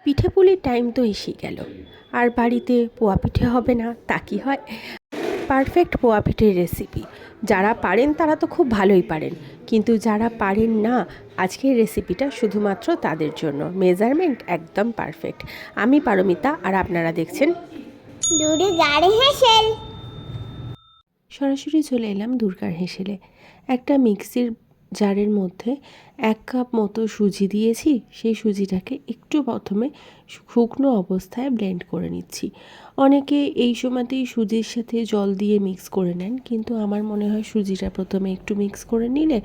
পিঠেপুলির time তো এসেই গেল, আর বাড়িতে পোয়া পিঠে হবে না তা কি হয়? পারফেক্ট পোয়া পিঠের রেসিপি যারা পারেন তারা তো খুব ভালোই পারেন, কিন্তু যারা পারেন না, আজকের রেসিপিটা শুধুমাত্র তাদের জন্য। মেজারমেন্ট একদম পারফেক্ট। আমি পারমিতা, আর আপনারা দেখছেন দুর্গার হেসেল। সরাসরি চলে এলাম দুর্গার হেসেলে। একটা মিক্সির জারের মধ্যে 1 কাপ মতো সুজি দিয়েছি। সেই সুজিটাকে একটু প্রথমে শুকনো অবস্থায় ব্লেন্ড করে নিচ্ছি। অনেকে এই সময়তেই সুজির সাথে জল দিয়ে মিক্স করে নেন, কিন্তু আমার মনে হয় সুজিটা প্রথমে একটু মিক্স করে নিলে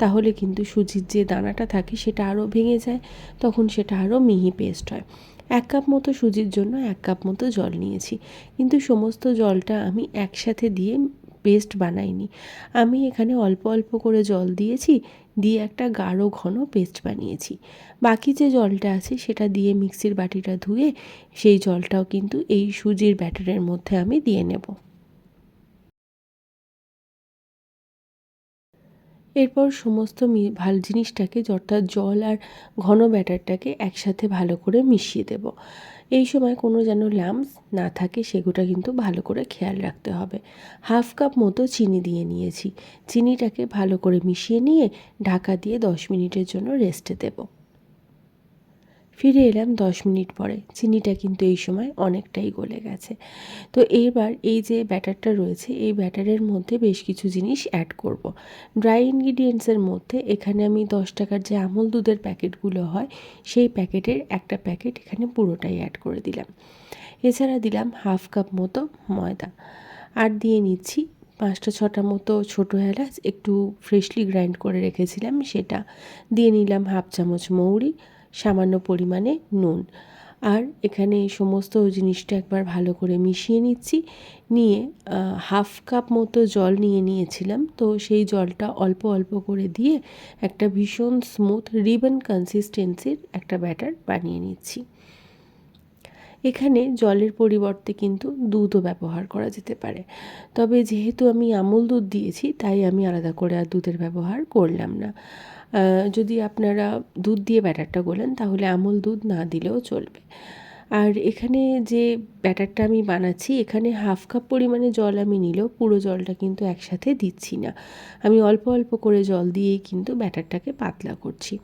তাহলে কিন্তু সুজির যে দানাটা থাকে সেটা আরও ভেঙে যায়, তখন সেটা আরও মিহি পেস্ট হয়। 1 কাপ মতো সুজির জন্য 1 কাপ মতো জল নিয়েছি, কিন্তু সমস্ত জলটা আমি একসাথে দিয়ে পেস্ট বানাইনি। আমি এখানে অল্প অল্প করে জল দিয়েছি, দিয়ে একটা গাঢ় ঘন পেস্ট বানিয়েছি। বাকি যে জলটা আছে সেটা দিয়ে মিক্সির বাটিটা ধুয়ে সেই জলটাও কিন্তু এই সুজির ব্যাটারের মধ্যে আমি দিয়ে নেব। এরপর সমস্ত ভালো জিনিসটাকে, অর্থাৎ জল আর ঘন ব্যাটারটাকে একসাথে ভালো করে মিশিয়ে দেব। এই সময় কোনো যেন লাম্পস না থাকে সেগুলো কিন্তু ভালো করে খেয়াল রাখতে হবে। 1/2 কাপ মতো চিনি দিয়ে নিয়েছি। চিনিটাকে ভালো করে মিশিয়ে নিয়ে ঢাকা দিয়ে 10 মিনিটের জন্য রেস্টে দেব। ফিরে এলাম 10 মিনিট পরে। চিনিটা কিন্তু এই সময় অনেকটাই গলে গেছে। তো এইবার এই যে ব্যাটারটা রয়েছে, এই ব্যাটারের মধ্যে বেশ কিছু জিনিস অ্যাড করব। ড্রাই ইনগ্রিডিয়েন্টসের মধ্যে এখানে আমি 10 টাকার যে আমুল দুধের প্যাকেটগুলো হয়, সেই প্যাকেটের একটা প্যাকেট এখানে পুরোটাই অ্যাড করে দিলাম। এছাড়া দিলাম 1/2 কাপ মতো ময়দা, আর দিয়ে নিচ্ছি 5টা-6টা মতো ছোটো এলাচ একটু ফ্রেশলি গ্রাইন্ড করে রেখেছিলাম সেটা। দিয়ে নিলাম 1/2 চামচ মৌরি, সামান্য পরিমাণে নুন। আর এখানে এই সমস্ত জিনিসটা একবার ভালো করে মিশিয়ে নিচ্ছি। নিয়ে 1/2 কাপ মতো জল নিয়ে নিয়েছিলাম, তো সেই জলটা অল্প অল্প করে দিয়ে একটা ভীষণ স্মুথ রিবন কনসিস্টেন্সির একটা ব্যাটার বানিয়ে নিচ্ছি। এখানে জলের পরিবর্তে কিন্তু দুধও ব্যবহার করা যেতে পারে, তবে যেহেতু আমি আমুল দুধ দিয়েছি তাই আমি আলাদা করে আর দুধের ব্যবহার করলাম না। যদি আপনারা দুধ দিয়ে ব্যাটারটা গোলেন তাহলে আমুল দুধ না দিলেও চলবে। আর এখানে যে ব্যাটারটা আমি বানাচ্ছি, এখানে 1/2 কাপ পরিমাণে জল আমি নিলেও পুরো জলটা কিন্তু একসাথে দিচ্ছি না। আমি অল্প অল্প করে জল দিয়েই কিন্তু ব্যাটারটাকে পাতলা করছি।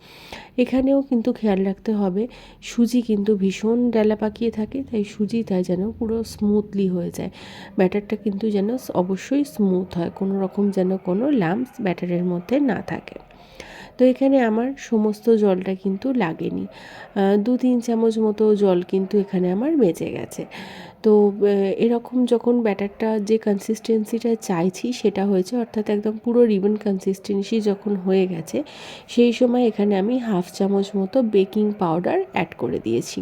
এখানেও কিন্তু খেয়াল রাখতে হবে, সুজি কিন্তু ভীষণ ডেলা পাকিয়ে থাকে, তাই সুজিটা যেন পুরো স্মুথলি হয়ে যায়। ব্যাটারটা কিন্তু যেন অবশ্যই স্মুথ হয়, কোনো রকম যেন কোনো লাম্পস ব্যাটারের মধ্যে না থাকে। তো এখানে আমার সমস্ত জলটা কিন্তু লাগেনি। 2-3 চামচ মতো জল কিন্তু এখানে আমার বেঁচে গেছে। তো এরকম যখন ব্যাটারটা যে কনসিস্টেন্সিটা চাইছি সেটা হয়েছে, অর্থাৎ একদম পুরো রিবন কনসিস্টেন্সি যখন হয়ে গেছে, সেই সময় এখানে আমি 1/2 চামচ মতো বেকিং পাউডার অ্যাড করে দিয়েছি।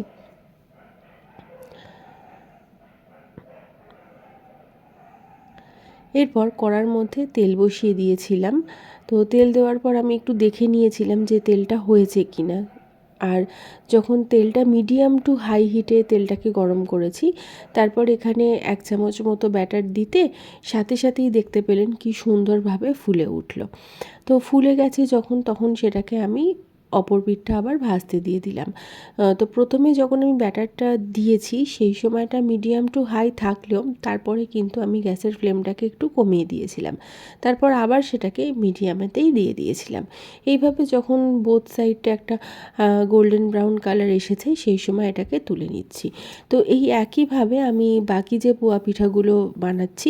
এরপর কড়ার মধ্যে তেল বসিয়ে দিয়েছিলাম। তো তেল দেওয়ার পর আমি একটু দেখে নিয়েছিলাম যে তেলটা হয়েছে কি না। আর যখন তেলটা মিডিয়াম টু হাই হিটে তেলটাকে গরম করেছি, তারপর এখানে 1 চামচ মতো ব্যাটার দিতে সাথে সাথেই দেখতে পেলেন কি সুন্দরভাবে ফুলে উঠল। তো ফুলে গেছে যখন, তখন সেটাকে আমি অপর পিঠটা আবার ভাজতে দিয়ে দিলাম। তো প্রথমে যখন আমি ব্যাটারটা দিয়েছি সেই সময়টা মিডিয়াম টু হাই থাকলেও তারপরে কিন্তু আমি গ্যাসের ফ্লেমটাকে একটু কমিয়ে দিয়েছিলাম। তারপর আবার সেটাকে মিডিয়ামেতেই দিয়ে দিয়েছিলাম। এইভাবে যখন বোথ সাইডটা একটা গোল্ডেন ব্রাউন কালার এসেছে সেই সময় এটাকে তুলে নিচ্ছি। তো এই একইভাবে আমি বাকি যে পোয়া পিঠাগুলো বানাচ্ছি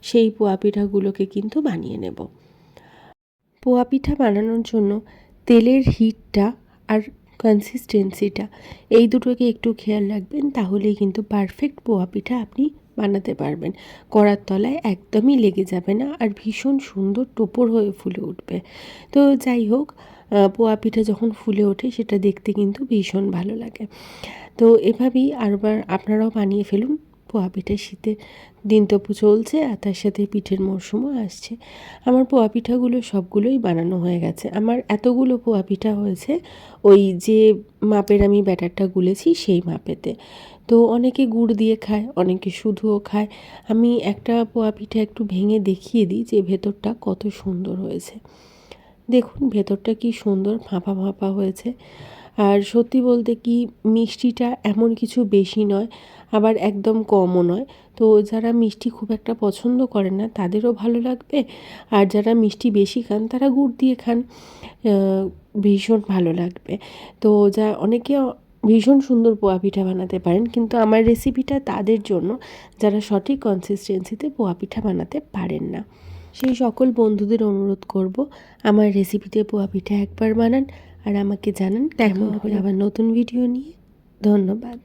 সেই পোয়া পিঠাগুলোকে কিন্তু বানিয়ে নেব। পোয়া পিঠা বানানোর জন্য তেলের হিটটা আর কনসিস্টেন্সিটা এই দুটোকে একটু খেয়াল রাখবেন, তাহলেই কিন্তু পারফেক্ট পোয়া পিঠা আপনি বানাতে পারবেন। কড়ার তলায় একদমই লেগে যাবে না, আর ভীষণ সুন্দর টোপর হয়ে ফুলে উঠবে। তো যাই হোক, পোয়া পিঠা যখন ফুলে ওঠে সেটা দেখতে কিন্তু ভীষণ ভালো লাগে। তো এভাবেই আরবার আপনারাও বানিয়ে ফেলুন। পোয়া পিঠা, শীতের দিন তো চলছে, আর তার সাথে পিঠের মরশুমও আসছে। আমার পোয়া পিঠাগুলো সবগুলোই বানানো হয়ে গেছে। আমার এতগুলো পোয়া পিঠা হয়েছে ওই যে মাপের আমি ব্যাটারটা গুলেছি সেই মাপেতে। তো অনেকে গুড় দিয়ে খায়, অনেকে শুধুও খায়। আমি একটা পোয়া পিঠা একটু ভেঙে দেখিয়ে দিই যে ভেতরটা কত সুন্দর হয়েছে। দেখুন ভেতরটা কি সুন্দর ফাঁপা ফাঁপা হয়েছে। আর সত্যি বলতে কি মিষ্টিটা এমন কিছু বেশি নয়, আবার একদম কমও নয়। তো যারা মিষ্টি খুব একটা পছন্দ করে না তাদেরও ভালো লাগবে, আর যারা মিষ্টি বেশি খান তারা গুড় দিয়ে খান, ভীষণ ভালো লাগবে। তো অনেকে ভীষণ সুন্দর পোয়া পিঠা বানাতে পারেন, কিন্তু আমার রেসিপিটা তাদের জন্য যারা সঠিক কনসিস্টেন্সিতে পোয়া পিঠা বানাতে পারেন না। সেই সকল বন্ধুদের অনুরোধ করব, আমার রেসিপিতে পোয়া পিঠা একবার বানান আর আমাকে জানান কেমন হলো। আবার নতুন ভিডিও নিয়ে ধন্যবাদ।